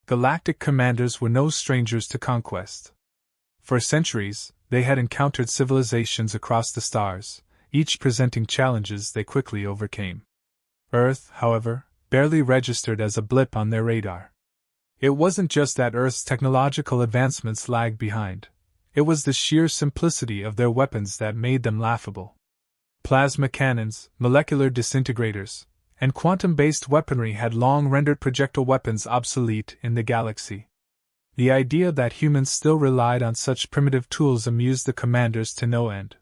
Galactic commanders were no strangers to conquest. For centuries, they had encountered civilizations across the stars, each presenting challenges they quickly overcame. Earth, however, barely registered as a blip on their radar. It wasn't just that Earth's technological advancements lagged behind. It was the sheer simplicity of their weapons that made them laughable. Plasma cannons, molecular disintegrators, and quantum-based weaponry had long rendered projectile weapons obsolete in the galaxy. The idea that humans still relied on such primitive tools amused the commanders to no end.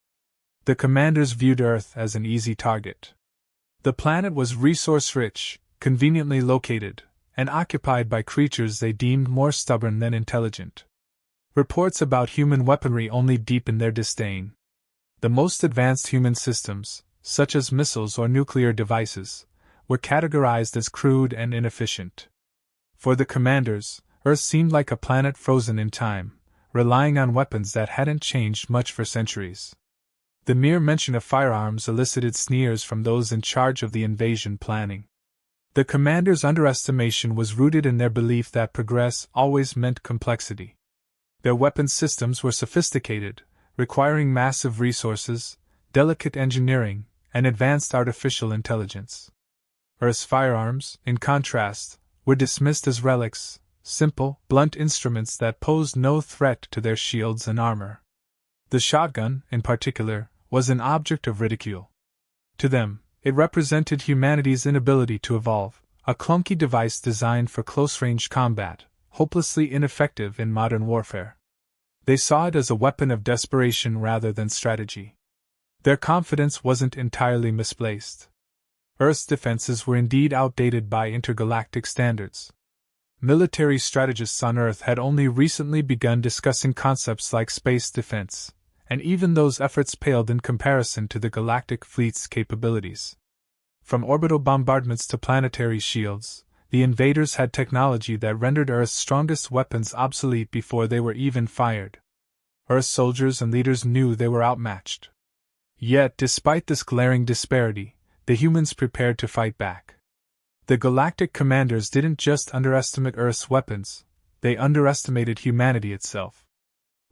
The commanders viewed Earth as an easy target. The planet was resource-rich, conveniently located, and occupied by creatures they deemed more stubborn than intelligent. Reports about human weaponry only deepened their disdain. The most advanced human systems, such as missiles or nuclear devices, were categorized as crude and inefficient. For the commanders, Earth seemed like a planet frozen in time, relying on weapons that hadn't changed much for centuries. The mere mention of firearms elicited sneers from those in charge of the invasion planning. The commanders' underestimation was rooted in their belief that progress always meant complexity. Their weapons systems were sophisticated, requiring massive resources, delicate engineering, and advanced artificial intelligence. Earth's firearms, in contrast, were dismissed as relics, simple, blunt instruments that posed no threat to their shields and armor. The shotgun, in particular, was an object of ridicule. To them, it represented humanity's inability to evolve, a clunky device designed for close-range combat, hopelessly ineffective in modern warfare. They saw it as a weapon of desperation rather than strategy. Their confidence wasn't entirely misplaced. Earth's defenses were indeed outdated by intergalactic standards. Military strategists on Earth had only recently begun discussing concepts like space defense, and even those efforts paled in comparison to the galactic fleet's capabilities. From orbital bombardments to planetary shields, the invaders had technology that rendered Earth's strongest weapons obsolete before they were even fired. Earth's soldiers and leaders knew they were outmatched. Yet, despite this glaring disparity, the humans prepared to fight back. The galactic commanders didn't just underestimate Earth's weapons, they underestimated humanity itself.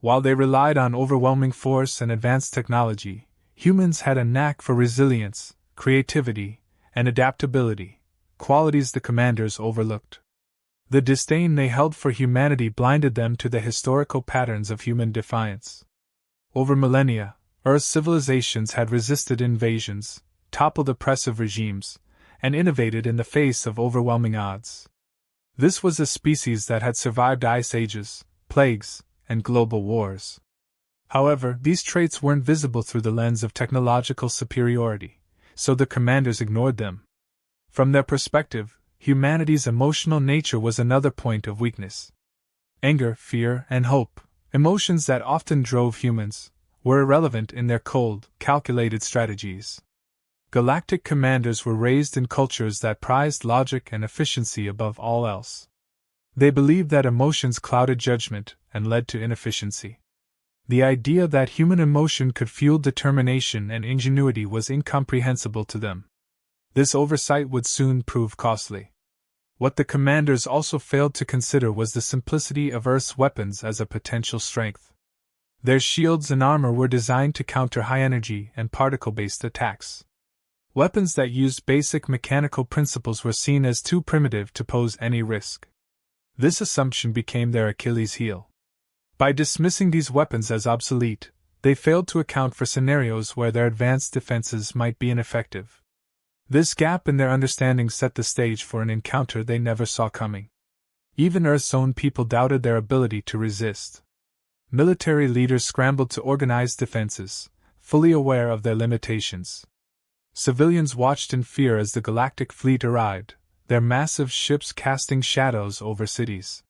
While they relied on overwhelming force and advanced technology, humans had a knack for resilience, creativity, and adaptability, qualities the commanders overlooked. The disdain they held for humanity blinded them to the historical patterns of human defiance. Over millennia, Earth's civilizations had resisted invasions, toppled oppressive regimes, and innovated in the face of overwhelming odds. This was a species that had survived ice ages, plagues, and global wars. However, these traits weren't visible through the lens of technological superiority, so the commanders ignored them. From their perspective, humanity's emotional nature was another point of weakness. Anger, fear, and hope, emotions that often drove humans, were irrelevant in their cold, calculated strategies. Galactic commanders were raised in cultures that prized logic and efficiency above all else. They believed that emotions clouded judgment and led to inefficiency. The idea that human emotion could fuel determination and ingenuity was incomprehensible to them. This oversight would soon prove costly. What the commanders also failed to consider was the simplicity of Earth's weapons as a potential strength. Their shields and armor were designed to counter high-energy and particle-based attacks. Weapons that used basic mechanical principles were seen as too primitive to pose any risk. This assumption became their Achilles heel. By dismissing these weapons as obsolete, they failed to account for scenarios where their advanced defenses might be ineffective. This gap in their understanding set the stage for an encounter they never saw coming. Even Earth's own people doubted their ability to resist. Military leaders scrambled to organize defenses, fully aware of their limitations. Civilians watched in fear as the galactic fleet arrived, their massive ships casting shadows over cities.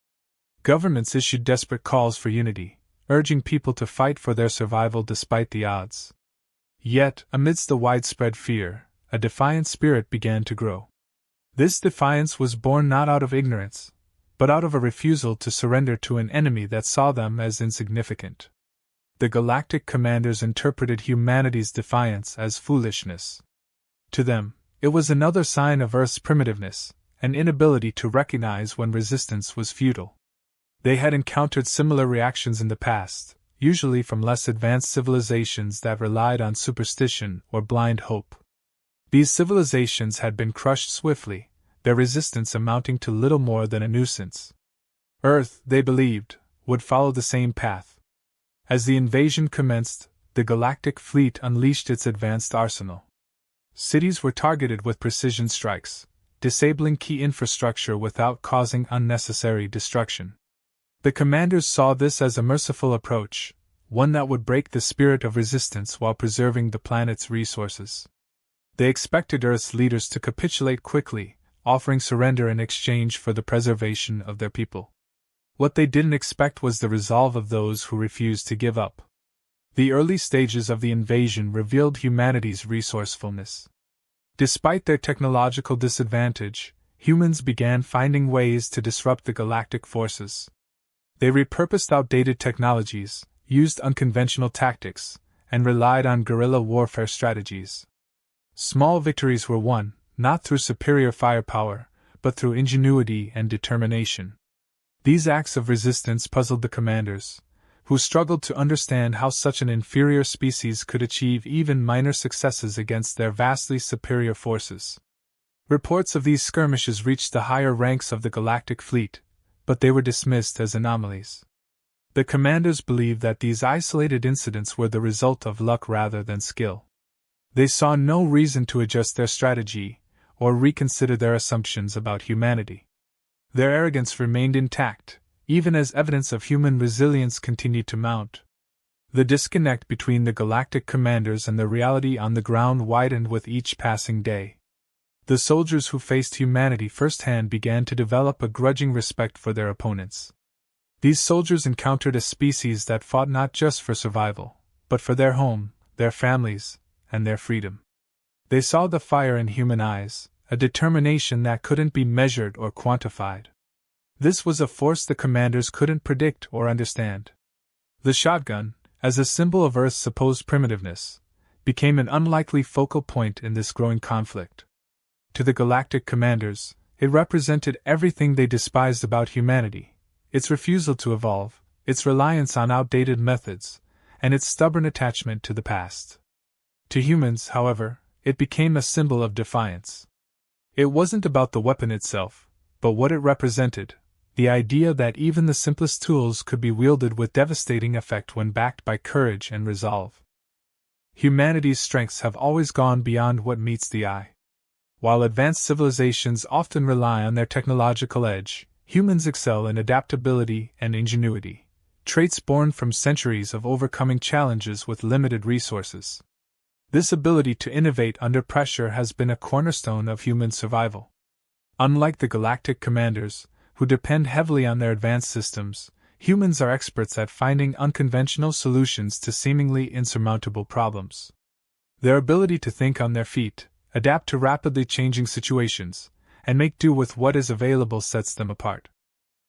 Governments issued desperate calls for unity, urging people to fight for their survival despite the odds. Yet, amidst the widespread fear, a defiant spirit began to grow. This defiance was born not out of ignorance, but out of a refusal to surrender to an enemy that saw them as insignificant. The galactic commanders interpreted humanity's defiance as foolishness. To them, it was another sign of Earth's primitiveness, an inability to recognize when resistance was futile. They had encountered similar reactions in the past, usually from less advanced civilizations that relied on superstition or blind hope. These civilizations had been crushed swiftly, their resistance amounting to little more than a nuisance. Earth, they believed, would follow the same path. As the invasion commenced, the Galactic fleet unleashed its advanced arsenal. Cities were targeted with precision strikes, disabling key infrastructure without causing unnecessary destruction. The commanders saw this as a merciful approach, one that would break the spirit of resistance while preserving the planet's resources. They expected Earth's leaders to capitulate quickly, offering surrender in exchange for the preservation of their people. What they didn't expect was the resolve of those who refused to give up. The early stages of the invasion revealed humanity's resourcefulness. Despite their technological disadvantage, humans began finding ways to disrupt the galactic forces. They repurposed outdated technologies, used unconventional tactics, and relied on guerrilla warfare strategies. Small victories were won, not through superior firepower, but through ingenuity and determination. These acts of resistance puzzled the commanders, who struggled to understand how such an inferior species could achieve even minor successes against their vastly superior forces. Reports of these skirmishes reached the higher ranks of the Galactic fleet, but they were dismissed as anomalies. The commanders believed that these isolated incidents were the result of luck rather than skill. They saw no reason to adjust their strategy or reconsider their assumptions about humanity. Their arrogance remained intact, even as evidence of human resilience continued to mount. The disconnect between the galactic commanders and the reality on the ground widened with each passing day. The soldiers who faced humanity firsthand began to develop a grudging respect for their opponents. These soldiers encountered a species that fought not just for survival, but for their home, their families, and their freedom. They saw the fire in human eyes, a determination that couldn't be measured or quantified. This was a force the commanders couldn't predict or understand. The shotgun, as a symbol of Earth's supposed primitiveness, became an unlikely focal point in this growing conflict. To the galactic commanders, it represented everything they despised about humanity: its refusal to evolve, its reliance on outdated methods, and its stubborn attachment to the past. To humans, however, it became a symbol of defiance. It wasn't about the weapon itself, but what it represented: the idea that even the simplest tools could be wielded with devastating effect when backed by courage and resolve. Humanity's strengths have always gone beyond what meets the eye. While advanced civilizations often rely on their technological edge, humans excel in adaptability and ingenuity, traits born from centuries of overcoming challenges with limited resources. This ability to innovate under pressure has been a cornerstone of human survival. Unlike the galactic commanders, who depend heavily on their advanced systems, humans are experts at finding unconventional solutions to seemingly insurmountable problems. Their ability to think on their feet, adapt to rapidly changing situations, and make do with what is available sets them apart.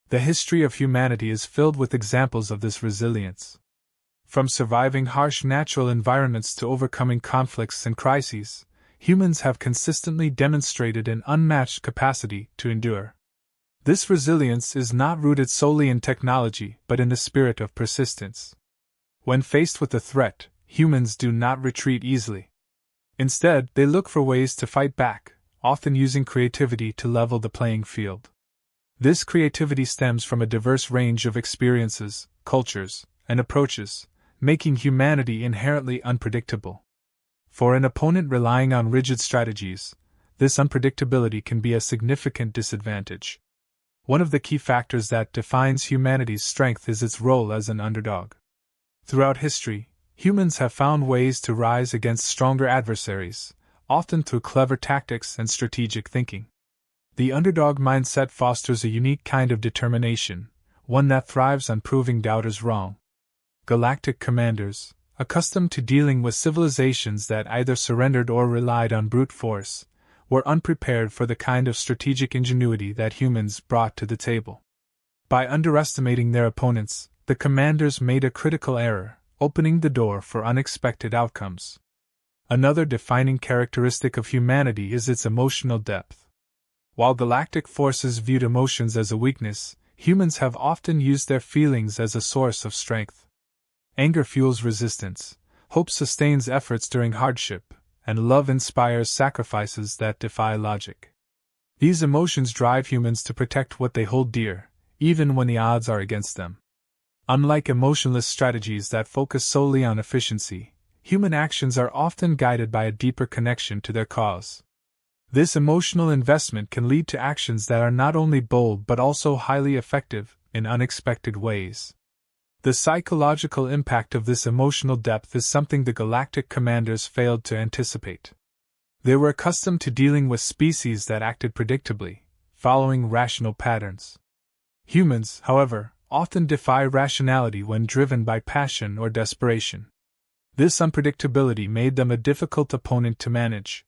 The history of humanity is filled with examples of this resilience. From surviving harsh natural environments to overcoming conflicts and crises, humans have consistently demonstrated an unmatched capacity to endure. This resilience is not rooted solely in technology but in the spirit of persistence. When faced with a threat, humans do not retreat easily. Instead, they look for ways to fight back, often using creativity to level the playing field. This creativity stems from a diverse range of experiences, cultures, and approaches, making humanity inherently unpredictable. For an opponent relying on rigid strategies, this unpredictability can be a significant disadvantage. One of the key factors that defines humanity's strength is its role as an underdog. Throughout history, humans have found ways to rise against stronger adversaries, often through clever tactics and strategic thinking. The underdog mindset fosters a unique kind of determination, one that thrives on proving doubters wrong. Galactic commanders, accustomed to dealing with civilizations that either surrendered or relied on brute force, were unprepared for the kind of strategic ingenuity that humans brought to the table. By underestimating their opponents, the commanders made a critical error, opening the door for unexpected outcomes. Another defining characteristic of humanity is its emotional depth. While galactic forces viewed emotions as a weakness, humans have often used their feelings as a source of strength. Anger fuels resistance, hope sustains efforts during hardship, and love inspires sacrifices that defy logic. These emotions drive humans to protect what they hold dear, even when the odds are against them. Unlike emotionless strategies that focus solely on efficiency, human actions are often guided by a deeper connection to their cause. This emotional investment can lead to actions that are not only bold but also highly effective in unexpected ways. The psychological impact of this emotional depth is something the galactic commanders failed to anticipate. They were accustomed to dealing with species that acted predictably, following rational patterns. Humans, however, often defy rationality when driven by passion or desperation. This unpredictability made them a difficult opponent to manage.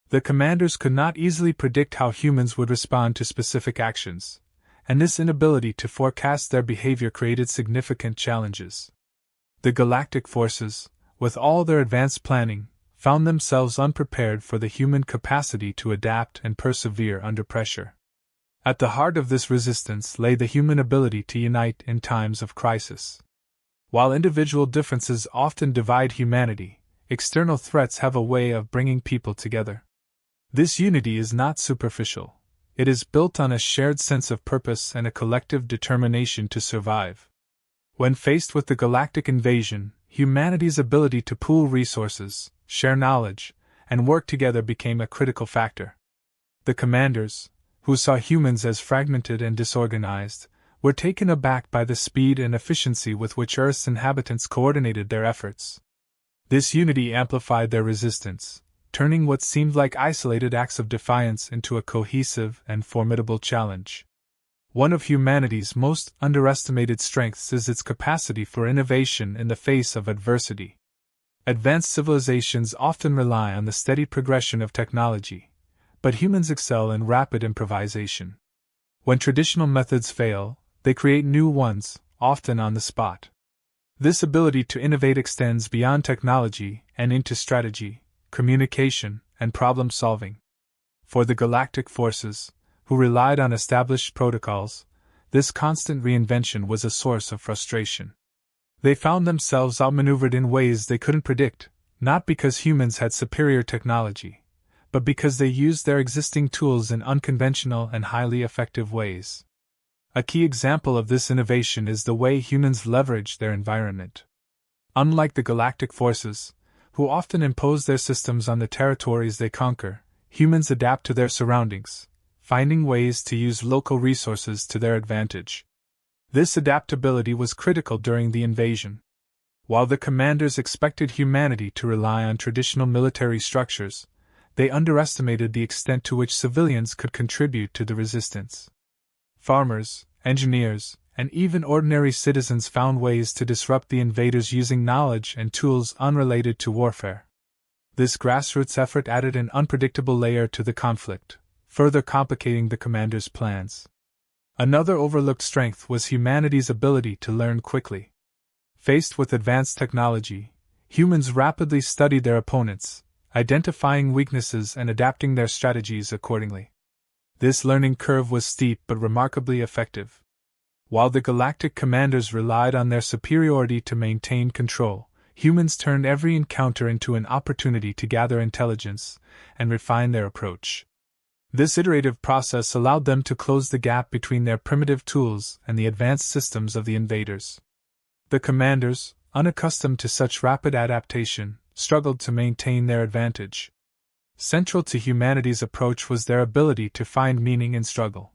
The commanders could not easily predict how humans would respond to specific actions, and this inability to forecast their behavior created significant challenges. The galactic forces, with all their advanced planning, found themselves unprepared for the human capacity to adapt and persevere under pressure. At the heart of this resistance lay the human ability to unite in times of crisis. While individual differences often divide humanity, external threats have a way of bringing people together. This unity is not superficial. It is built on a shared sense of purpose and a collective determination to survive. When faced with the galactic invasion, humanity's ability to pool resources, share knowledge, and work together became a critical factor. The commanders, who saw humans as fragmented and disorganized, were taken aback by the speed and efficiency with which Earth's inhabitants coordinated their efforts. This unity amplified their resistance, turning what seemed like isolated acts of defiance into a cohesive and formidable challenge. One of humanity's most underestimated strengths is its capacity for innovation in the face of adversity. Advanced civilizations often rely on the steady progression of technology, but humans excel in rapid improvisation. When traditional methods fail, they create new ones, often on the spot. This ability to innovate extends beyond technology and into strategy, communication, and problem-solving. For the galactic forces, who relied on established protocols, this constant reinvention was a source of frustration. They found themselves outmaneuvered in ways they couldn't predict, not because humans had superior technology, but because they used their existing tools in unconventional and highly effective ways. A key example of this innovation is the way humans leverage their environment. Unlike the galactic forces, who often impose their systems on the territories they conquer, humans adapt to their surroundings, finding ways to use local resources to their advantage. This adaptability was critical during the invasion. While the commanders expected humanity to rely on traditional military structures, they underestimated the extent to which civilians could contribute to the resistance. Farmers, engineers, and even ordinary citizens found ways to disrupt the invaders using knowledge and tools unrelated to warfare. This grassroots effort added an unpredictable layer to the conflict, further complicating the commanders' plans. Another overlooked strength was humanity's ability to learn quickly. Faced with advanced technology, humans rapidly studied their opponents, identifying weaknesses and adapting their strategies accordingly. This learning curve was steep but remarkably effective. While the galactic commanders relied on their superiority to maintain control, humans turned every encounter into an opportunity to gather intelligence and refine their approach. This iterative process allowed them to close the gap between their primitive tools and the advanced systems of the invaders. The commanders, unaccustomed to such rapid adaptation, struggled to maintain their advantage. Central to humanity's approach was their ability to find meaning in struggle.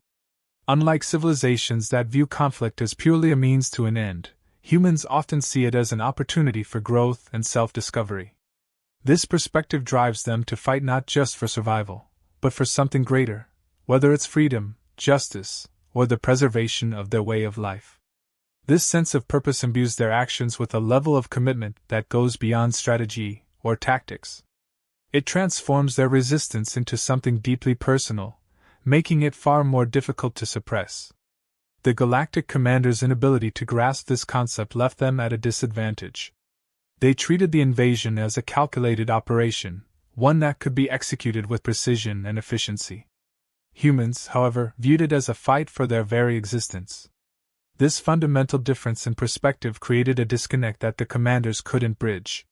Unlike civilizations that view conflict as purely a means to an end, humans often see it as an opportunity for growth and self-discovery. This perspective drives them to fight not just for survival, but for something greater, whether it's freedom, justice, or the preservation of their way of life. This sense of purpose imbues their actions with a level of commitment that goes beyond strategy or tactics. It transforms their resistance into something deeply personal, making it far more difficult to suppress. The galactic commanders' inability to grasp this concept left them at a disadvantage. They treated the invasion as a calculated operation, one that could be executed with precision and efficiency. Humans, however, viewed it as a fight for their very existence. This fundamental difference in perspective created a disconnect that the commanders couldn't bridge.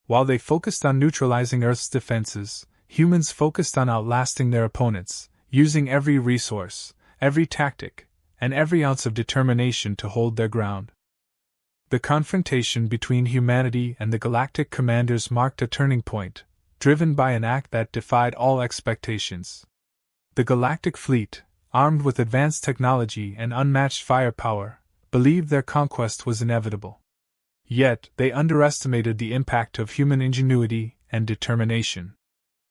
While they focused on neutralizing Earth's defenses, humans focused on outlasting their opponents, using every resource, every tactic, and every ounce of determination to hold their ground. The confrontation between humanity and the Galactic commanders marked a turning point, driven by an act that defied all expectations. The Galactic fleet, armed with advanced technology and unmatched firepower, believed their conquest was inevitable. Yet, they underestimated the impact of human ingenuity and determination.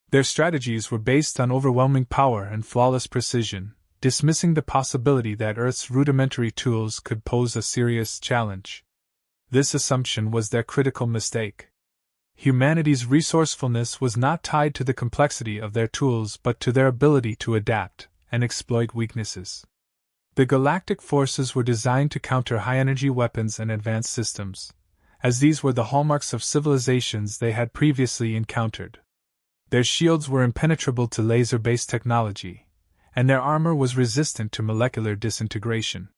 Their strategies were based on overwhelming power and flawless precision, dismissing the possibility that Earth's rudimentary tools could pose a serious challenge. This assumption was their critical mistake. Humanity's resourcefulness was not tied to the complexity of their tools but to their ability to adapt and exploit weaknesses. The galactic forces were designed to counter high-energy weapons and advanced systems, as these were the hallmarks of civilizations they had previously encountered. Their shields were impenetrable to laser-based technology, and their armor was resistant to molecular disintegration.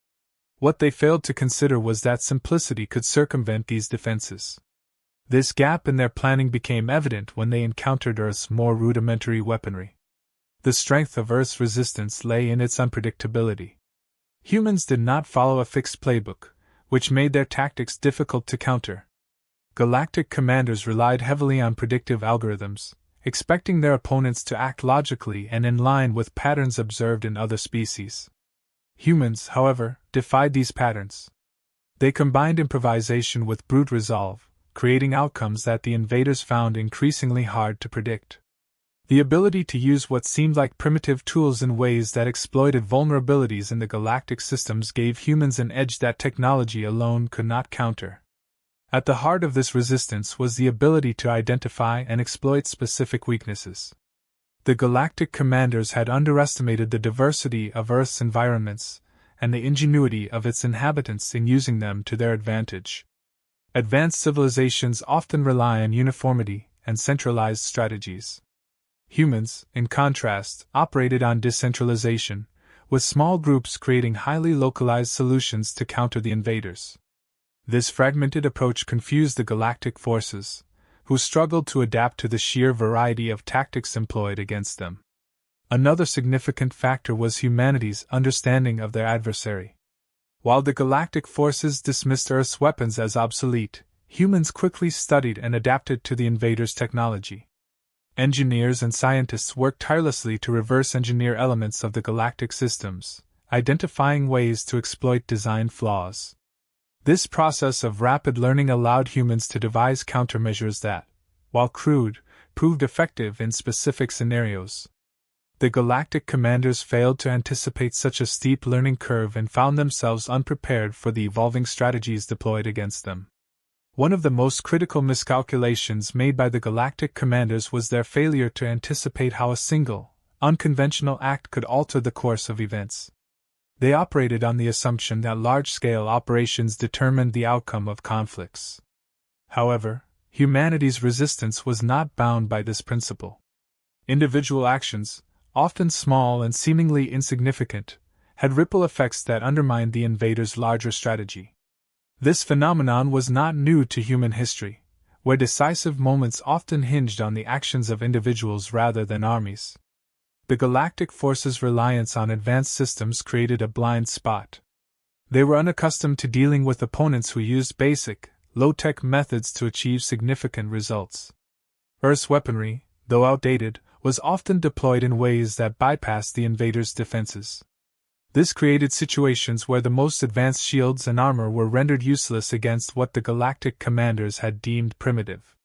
What they failed to consider was that simplicity could circumvent these defenses. This gap in their planning became evident when they encountered Earth's more rudimentary weaponry. The strength of Earth's resistance lay in its unpredictability. Humans did not follow a fixed playbook, which made their tactics difficult to counter. Galactic commanders relied heavily on predictive algorithms, expecting their opponents to act logically and in line with patterns observed in other species. Humans, however, defied these patterns. They combined improvisation with brute resolve, creating outcomes that the invaders found increasingly hard to predict. The ability to use what seemed like primitive tools in ways that exploited vulnerabilities in the galactic systems gave humans an edge that technology alone could not counter. At the heart of this resistance was the ability to identify and exploit specific weaknesses. The galactic commanders had underestimated the diversity of Earth's environments and the ingenuity of its inhabitants in using them to their advantage. Advanced civilizations often rely on uniformity and centralized strategies. Humans, in contrast, operated on decentralization, with small groups creating highly localized solutions to counter the invaders. This fragmented approach confused the galactic forces, who struggled to adapt to the sheer variety of tactics employed against them. Another significant factor was humanity's understanding of their adversary. While the galactic forces dismissed Earth's weapons as obsolete, humans quickly studied and adapted to the invaders' technology. Engineers and scientists worked tirelessly to reverse engineer elements of the galactic systems, identifying ways to exploit design flaws. This process of rapid learning allowed humans to devise countermeasures that, while crude, proved effective in specific scenarios. The galactic commanders failed to anticipate such a steep learning curve and found themselves unprepared for the evolving strategies deployed against them. One of the most critical miscalculations made by the galactic commanders was their failure to anticipate how a single, unconventional act could alter the course of events. They operated on the assumption that large-scale operations determined the outcome of conflicts. However, humanity's resistance was not bound by this principle. Individual actions, often small and seemingly insignificant, had ripple effects that undermined the invaders' larger strategy. This phenomenon was not new to human history, where decisive moments often hinged on the actions of individuals rather than armies. The galactic forces' reliance on advanced systems created a blind spot. They were unaccustomed to dealing with opponents who used basic, low-tech methods to achieve significant results. Earth's weaponry, though outdated, was often deployed in ways that bypassed the invaders' defenses. This created situations where the most advanced shields and armor were rendered useless against what the galactic commanders had deemed primitive.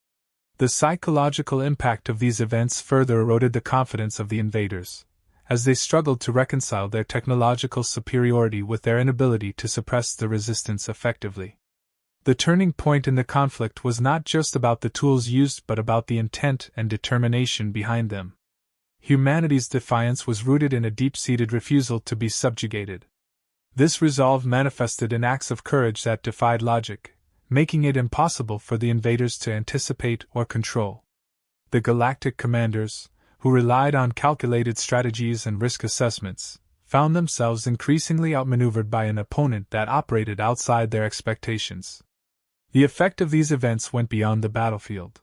The psychological impact of these events further eroded the confidence of the invaders, as they struggled to reconcile their technological superiority with their inability to suppress the resistance effectively. The turning point in the conflict was not just about the tools used but about the intent and determination behind them. Humanity's defiance was rooted in a deep-seated refusal to be subjugated. This resolve manifested in acts of courage that defied logic, making it impossible for the invaders to anticipate or control. The galactic commanders, who relied on calculated strategies and risk assessments, found themselves increasingly outmaneuvered by an opponent that operated outside their expectations. The effect of these events went beyond the battlefield.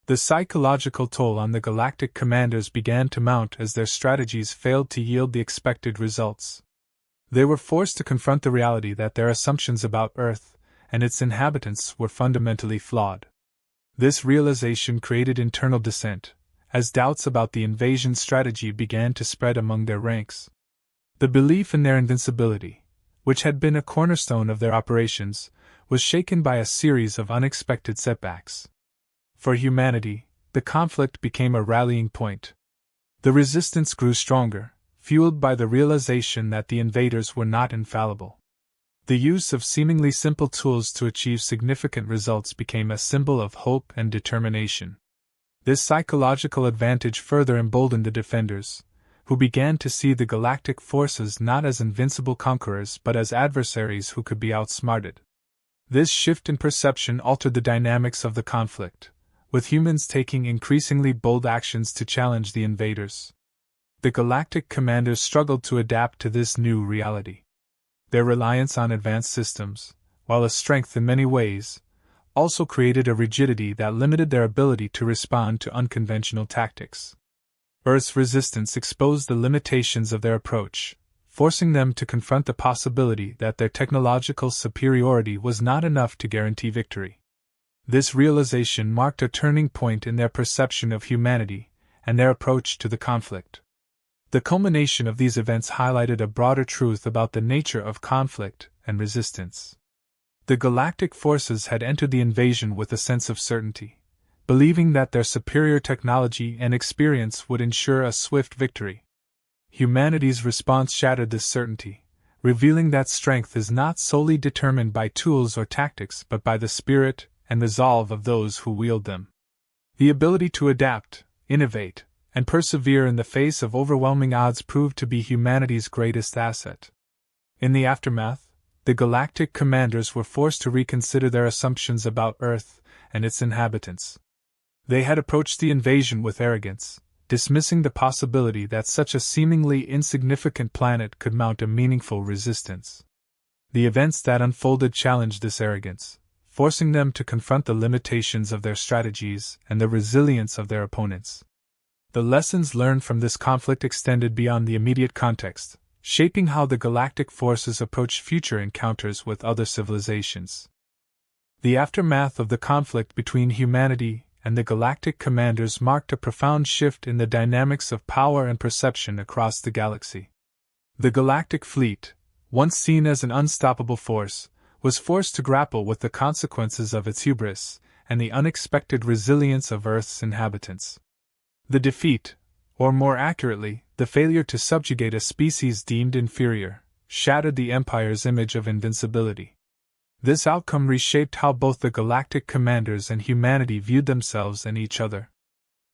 The psychological toll on the galactic commanders began to mount as their strategies failed to yield the expected results. They were forced to confront the reality that their assumptions about Earth and its inhabitants were fundamentally flawed. This realization created internal dissent, as doubts about the invasion strategy began to spread among their ranks. The belief in their invincibility, which had been a cornerstone of their operations, was shaken by a series of unexpected setbacks. For humanity, the conflict became a rallying point. The resistance grew stronger, fueled by the realization that the invaders were not infallible. The use of seemingly simple tools to achieve significant results became a symbol of hope and determination. This psychological advantage further emboldened the defenders, who began to see the galactic forces not as invincible conquerors but as adversaries who could be outsmarted. This shift in perception altered the dynamics of the conflict, with humans taking increasingly bold actions to challenge the invaders. The galactic commanders struggled to adapt to this new reality. Their reliance on advanced systems, while a strength in many ways, also created a rigidity that limited their ability to respond to unconventional tactics. Earth's resistance exposed the limitations of their approach, forcing them to confront the possibility that their technological superiority was not enough to guarantee victory. This realization marked a turning point in their perception of humanity and their approach to the conflict. The culmination of these events highlighted a broader truth about the nature of conflict and resistance. The galactic forces had entered the invasion with a sense of certainty, believing that their superior technology and experience would ensure a swift victory. Humanity's response shattered this certainty, revealing that strength is not solely determined by tools or tactics but by the spirit and resolve of those who wield them. The ability to adapt, innovate, and persevere in the face of overwhelming odds proved to be humanity's greatest asset. In the aftermath, the galactic commanders were forced to reconsider their assumptions about Earth and its inhabitants. They had approached the invasion with arrogance, dismissing the possibility that such a seemingly insignificant planet could mount a meaningful resistance. The events that unfolded challenged this arrogance, forcing them to confront the limitations of their strategies and the resilience of their opponents. The lessons learned from this conflict extended beyond the immediate context, shaping how the galactic forces approached future encounters with other civilizations. The aftermath of the conflict between humanity and the galactic commanders marked a profound shift in the dynamics of power and perception across the galaxy. The galactic fleet, once seen as an unstoppable force, was forced to grapple with the consequences of its hubris and the unexpected resilience of Earth's inhabitants. The defeat, or more accurately, the failure to subjugate a species deemed inferior, shattered the Empire's image of invincibility. This outcome reshaped how both the galactic commanders and humanity viewed themselves and each other.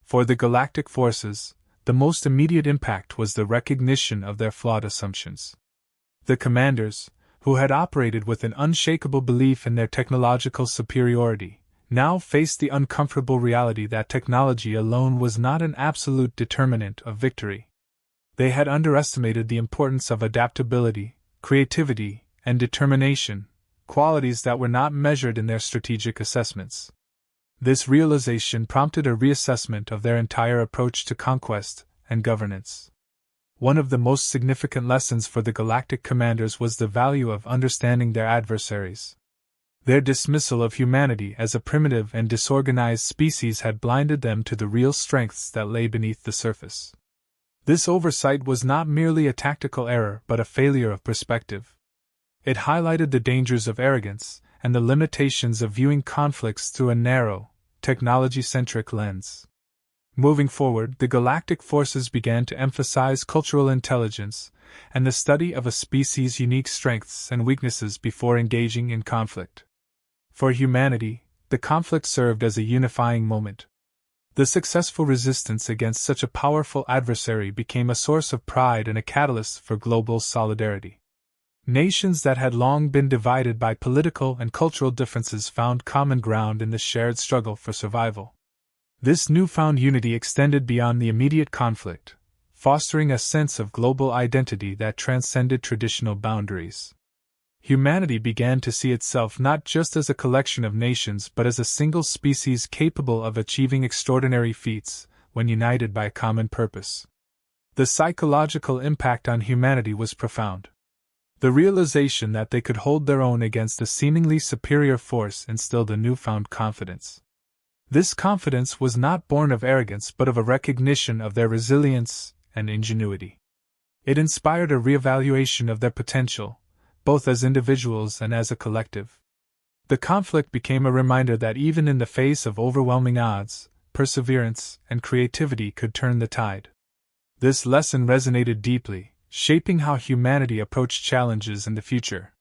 For the galactic forces, the most immediate impact was the recognition of their flawed assumptions. The commanders, who had operated with an unshakable belief in their technological superiority, now faced the uncomfortable reality that technology alone was not an absolute determinant of victory. They had underestimated the importance of adaptability, creativity, and determination, qualities that were not measured in their strategic assessments. This realization prompted a reassessment of their entire approach to conquest and governance. One of the most significant lessons for the galactic commanders was the value of understanding their adversaries. Their dismissal of humanity as a primitive and disorganized species had blinded them to the real strengths that lay beneath the surface. This oversight was not merely a tactical error but a failure of perspective. It highlighted the dangers of arrogance and the limitations of viewing conflicts through a narrow, technology-centric lens. Moving forward, the galactic forces began to emphasize cultural intelligence and the study of a species' unique strengths and weaknesses before engaging in conflict. For humanity, the conflict served as a unifying moment. The successful resistance against such a powerful adversary became a source of pride and a catalyst for global solidarity. Nations that had long been divided by political and cultural differences found common ground in the shared struggle for survival. This newfound unity extended beyond the immediate conflict, fostering a sense of global identity that transcended traditional boundaries. Humanity began to see itself not just as a collection of nations but as a single species capable of achieving extraordinary feats when united by a common purpose. The psychological impact on humanity was profound. The realization that they could hold their own against a seemingly superior force instilled a newfound confidence. This confidence was not born of arrogance but of a recognition of their resilience and ingenuity. It inspired a reevaluation of their potential, both as individuals and as a collective. The conflict became a reminder that even in the face of overwhelming odds, perseverance and creativity could turn the tide. This lesson resonated deeply, shaping how humanity approached challenges in the future.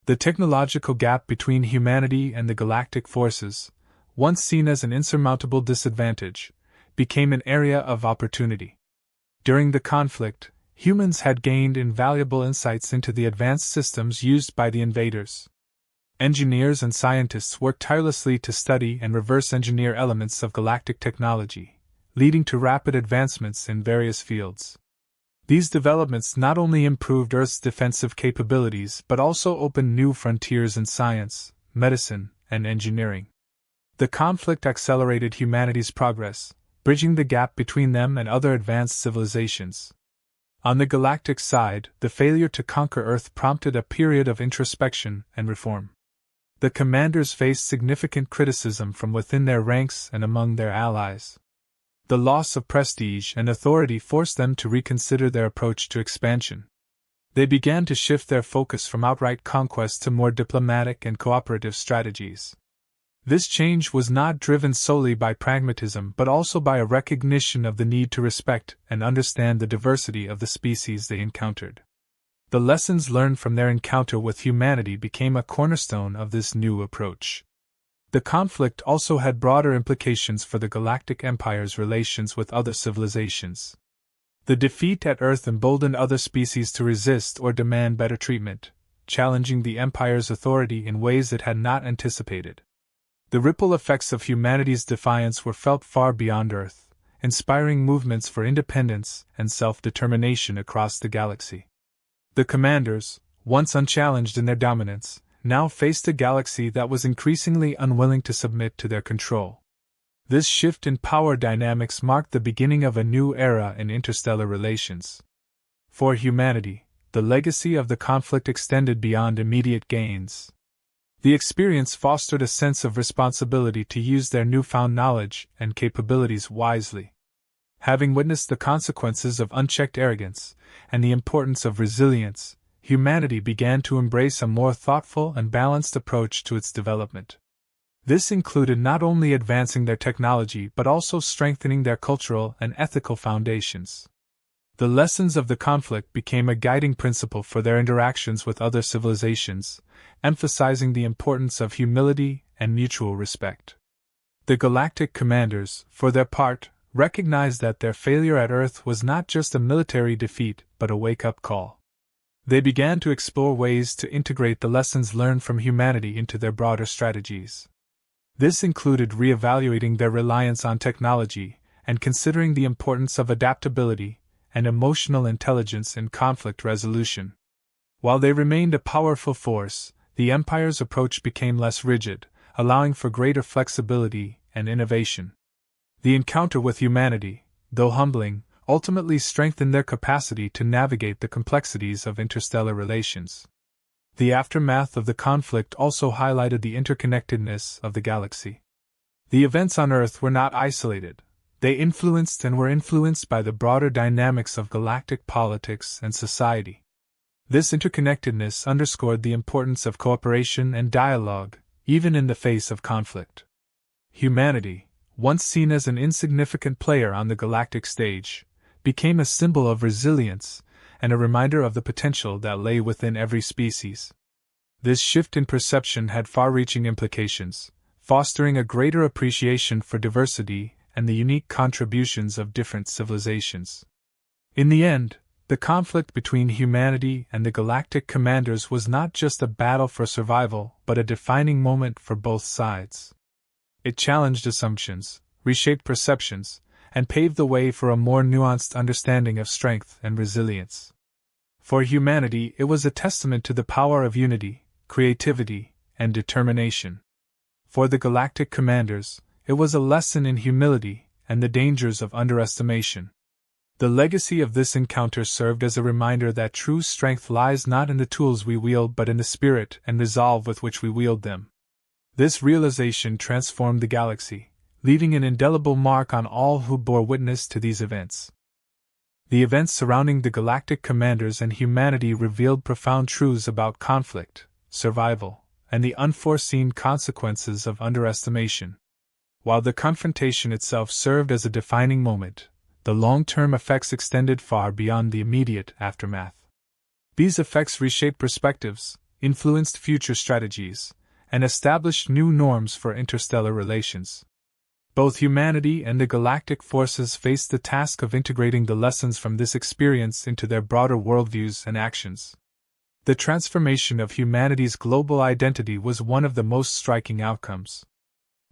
The technological gap between humanity and the galactic forces, once seen as an insurmountable disadvantage, became an area of opportunity. During the conflict, humans had gained invaluable insights into the advanced systems used by the invaders. Engineers and scientists worked tirelessly to study and reverse engineer elements of galactic technology, leading to rapid advancements in various fields. These developments not only improved Earth's defensive capabilities but also opened new frontiers in science, medicine, and engineering. The conflict accelerated humanity's progress, bridging the gap between them and other advanced civilizations. On the galactic side, the failure to conquer Earth prompted a period of introspection and reform. The commanders faced significant criticism from within their ranks and among their allies. The loss of prestige and authority forced them to reconsider their approach to expansion. They began to shift their focus from outright conquest to more diplomatic and cooperative strategies. This change was not driven solely by pragmatism but also by a recognition of the need to respect and understand the diversity of the species they encountered. The lessons learned from their encounter with humanity became a cornerstone of this new approach. The conflict also had broader implications for the Galactic Empire's relations with other civilizations. The defeat at Earth emboldened other species to resist or demand better treatment, challenging the Empire's authority in ways it had not anticipated. The ripple effects of humanity's defiance were felt far beyond Earth, inspiring movements for independence and self-determination across the galaxy. The commanders, once unchallenged in their dominance, now faced a galaxy that was increasingly unwilling to submit to their control. This shift in power dynamics marked the beginning of a new era in interstellar relations. For humanity, the legacy of the conflict extended beyond immediate gains. The experience fostered a sense of responsibility to use their newfound knowledge and capabilities wisely. Having witnessed the consequences of unchecked arrogance and the importance of resilience, humanity began to embrace a more thoughtful and balanced approach to its development. This included not only advancing their technology but also strengthening their cultural and ethical foundations. The lessons of the conflict became a guiding principle for their interactions with other civilizations, emphasizing the importance of humility and mutual respect. The galactic commanders, for their part, recognized that their failure at Earth was not just a military defeat but a wake-up call. They began to explore ways to integrate the lessons learned from humanity into their broader strategies. This included reevaluating their reliance on technology and considering the importance of adaptability and emotional intelligence in conflict resolution. While they remained a powerful force, the Empire's approach became less rigid, allowing for greater flexibility and innovation. The encounter with humanity, though humbling, ultimately strengthened their capacity to navigate the complexities of interstellar relations. The aftermath of the conflict also highlighted the interconnectedness of the galaxy. The events on Earth were not isolated. They influenced and were influenced by the broader dynamics of galactic politics and society. This interconnectedness underscored the importance of cooperation and dialogue, even in the face of conflict. Humanity, once seen as an insignificant player on the galactic stage, became a symbol of resilience and a reminder of the potential that lay within every species. This shift in perception had far-reaching implications, fostering a greater appreciation for diversity and the unique contributions of different civilizations. In the end, the conflict between humanity and the galactic commanders was not just a battle for survival but a defining moment for both sides. It challenged assumptions, reshaped perceptions, and paved the way for a more nuanced understanding of strength and resilience. For humanity, it was a testament to the power of unity, creativity, and determination. For the galactic commanders, it was a lesson in humility and the dangers of underestimation. The legacy of this encounter served as a reminder that true strength lies not in the tools we wield but in the spirit and resolve with which we wield them. This realization transformed the galaxy, leaving an indelible mark on all who bore witness to these events. The events surrounding the galactic commanders and humanity revealed profound truths about conflict, survival, and the unforeseen consequences of underestimation. While the confrontation itself served as a defining moment, the long-term effects extended far beyond the immediate aftermath. These effects reshaped perspectives, influenced future strategies, and established new norms for interstellar relations. Both humanity and the galactic forces faced the task of integrating the lessons from this experience into their broader worldviews and actions. The transformation of humanity's global identity was one of the most striking outcomes.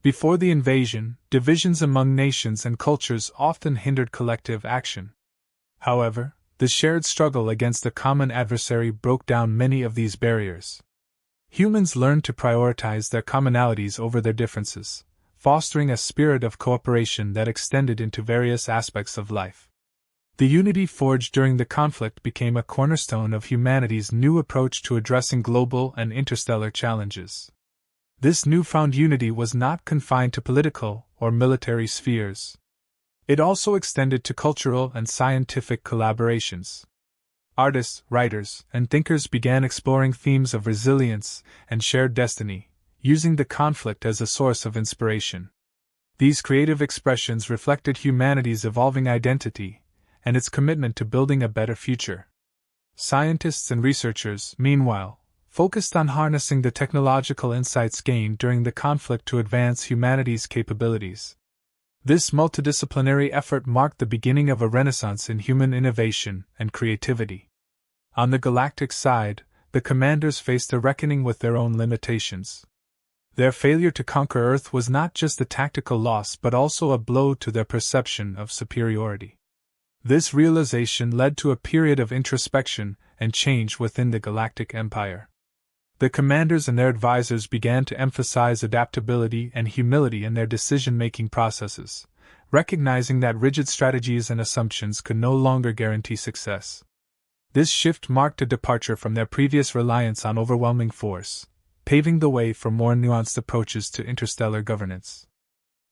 Before the invasion, divisions among nations and cultures often hindered collective action. However, the shared struggle against a common adversary broke down many of these barriers. Humans learned to prioritize their commonalities over their differences, fostering a spirit of cooperation that extended into various aspects of life. The unity forged during the conflict became a cornerstone of humanity's new approach to addressing global and interstellar challenges. This newfound unity was not confined to political or military spheres. It also extended to cultural and scientific collaborations. Artists, writers, and thinkers began exploring themes of resilience and shared destiny, using the conflict as a source of inspiration. These creative expressions reflected humanity's evolving identity and its commitment to building a better future. Scientists and researchers, meanwhile, focused on harnessing the technological insights gained during the conflict to advance humanity's capabilities. This multidisciplinary effort marked the beginning of a renaissance in human innovation and creativity. On the galactic side, the commanders faced a reckoning with their own limitations. Their failure to conquer Earth was not just a tactical loss but also a blow to their perception of superiority. This realization led to a period of introspection and change within the galactic empire. The commanders and their advisors began to emphasize adaptability and humility in their decision-making processes, recognizing that rigid strategies and assumptions could no longer guarantee success. This shift marked a departure from their previous reliance on overwhelming force, paving the way for more nuanced approaches to interstellar governance.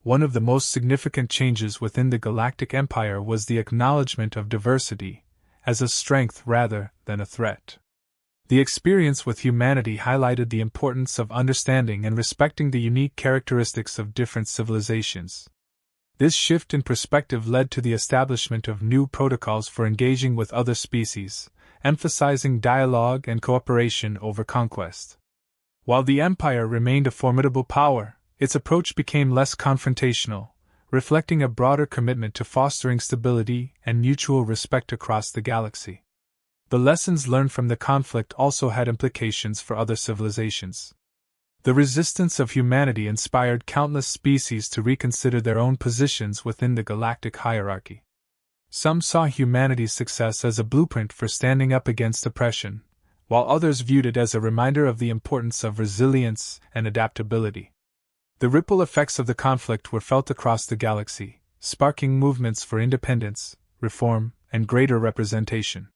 One of the most significant changes within the galactic empire was the acknowledgement of diversity as a strength rather than a threat. The experience with humanity highlighted the importance of understanding and respecting the unique characteristics of different civilizations. This shift in perspective led to the establishment of new protocols for engaging with other species, emphasizing dialogue and cooperation over conquest. While the Empire remained a formidable power, its approach became less confrontational, reflecting a broader commitment to fostering stability and mutual respect across the galaxy. The lessons learned from the conflict also had implications for other civilizations. The resistance of humanity inspired countless species to reconsider their own positions within the galactic hierarchy. Some saw humanity's success as a blueprint for standing up against oppression, while others viewed it as a reminder of the importance of resilience and adaptability. The ripple effects of the conflict were felt across the galaxy, sparking movements for independence, reform, and greater representation.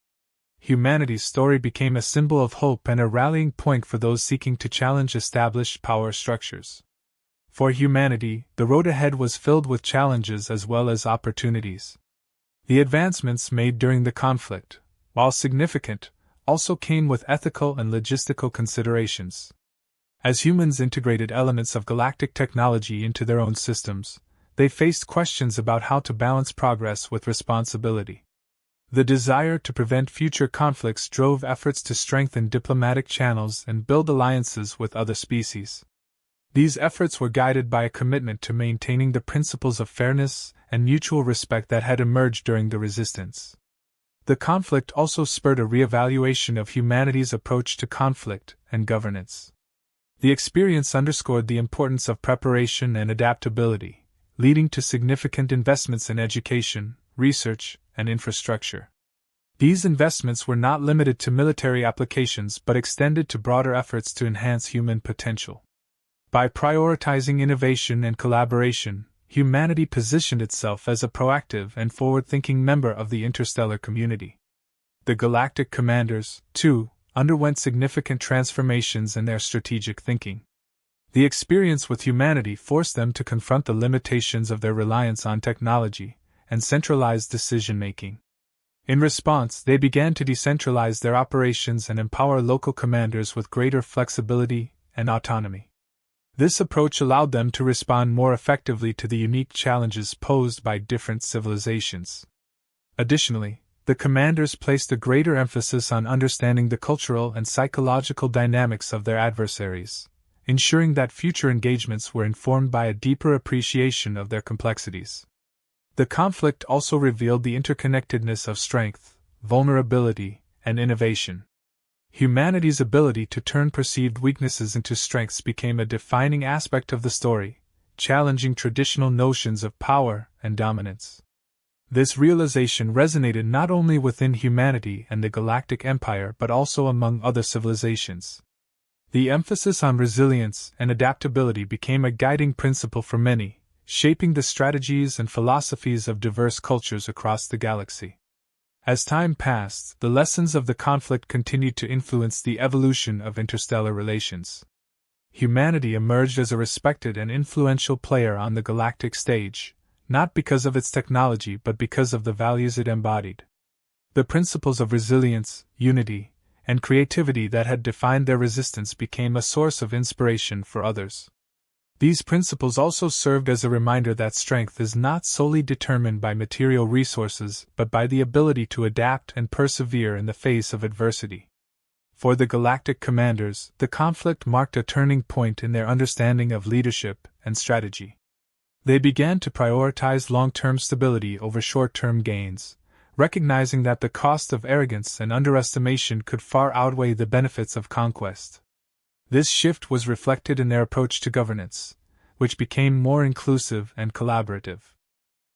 Humanity's story became a symbol of hope and a rallying point for those seeking to challenge established power structures. For humanity, the road ahead was filled with challenges as well as opportunities. The advancements made during the conflict, while significant, also came with ethical and logistical considerations. As humans integrated elements of galactic technology into their own systems, they faced questions about how to balance progress with responsibility. The desire to prevent future conflicts drove efforts to strengthen diplomatic channels and build alliances with other species. These efforts were guided by a commitment to maintaining the principles of fairness and mutual respect that had emerged during the resistance. The conflict also spurred a reevaluation of humanity's approach to conflict and governance. The experience underscored the importance of preparation and adaptability, leading to significant investments in education, research, and infrastructure. These investments were not limited to military applications but extended to broader efforts to enhance human potential. By prioritizing innovation and collaboration, humanity positioned itself as a proactive and forward-thinking member of the interstellar community. The Galactic Commanders, too, underwent significant transformations in their strategic thinking. The experience with humanity forced them to confront the limitations of their reliance on technology and centralized decision-making. In response, they began to decentralize their operations and empower local commanders with greater flexibility and autonomy. This approach allowed them to respond more effectively to the unique challenges posed by different civilizations. Additionally, the commanders placed a greater emphasis on understanding the cultural and psychological dynamics of their adversaries, ensuring that future engagements were informed by a deeper appreciation of their complexities. The conflict also revealed the interconnectedness of strength, vulnerability, and innovation. Humanity's ability to turn perceived weaknesses into strengths became a defining aspect of the story, challenging traditional notions of power and dominance. This realization resonated not only within humanity and the Galactic Empire but also among other civilizations. The emphasis on resilience and adaptability became a guiding principle for many, shaping the strategies and philosophies of diverse cultures across the galaxy. As time passed, the lessons of the conflict continued to influence the evolution of interstellar relations. Humanity emerged as a respected and influential player on the galactic stage, not because of its technology but because of the values it embodied. The principles of resilience, unity, and creativity that had defined their resistance became a source of inspiration for others. These principles also served as a reminder that strength is not solely determined by material resources but by the ability to adapt and persevere in the face of adversity. For the Galactic Commanders, the conflict marked a turning point in their understanding of leadership and strategy. They began to prioritize long-term stability over short-term gains, recognizing that the cost of arrogance and underestimation could far outweigh the benefits of conquest. This shift was reflected in their approach to governance, which became more inclusive and collaborative.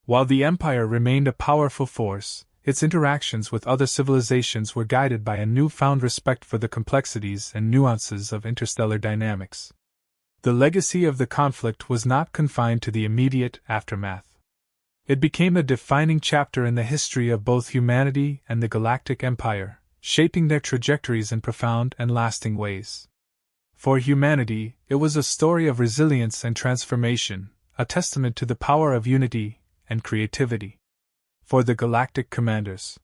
While the Empire remained a powerful force, its interactions with other civilizations were guided by a newfound respect for the complexities and nuances of interstellar dynamics. The legacy of the conflict was not confined to the immediate aftermath. It became a defining chapter in the history of both humanity and the Galactic Empire, shaping their trajectories in profound and lasting ways. For humanity, it was a story of resilience and transformation, a testament to the power of unity and creativity. For the Galactic Commanders,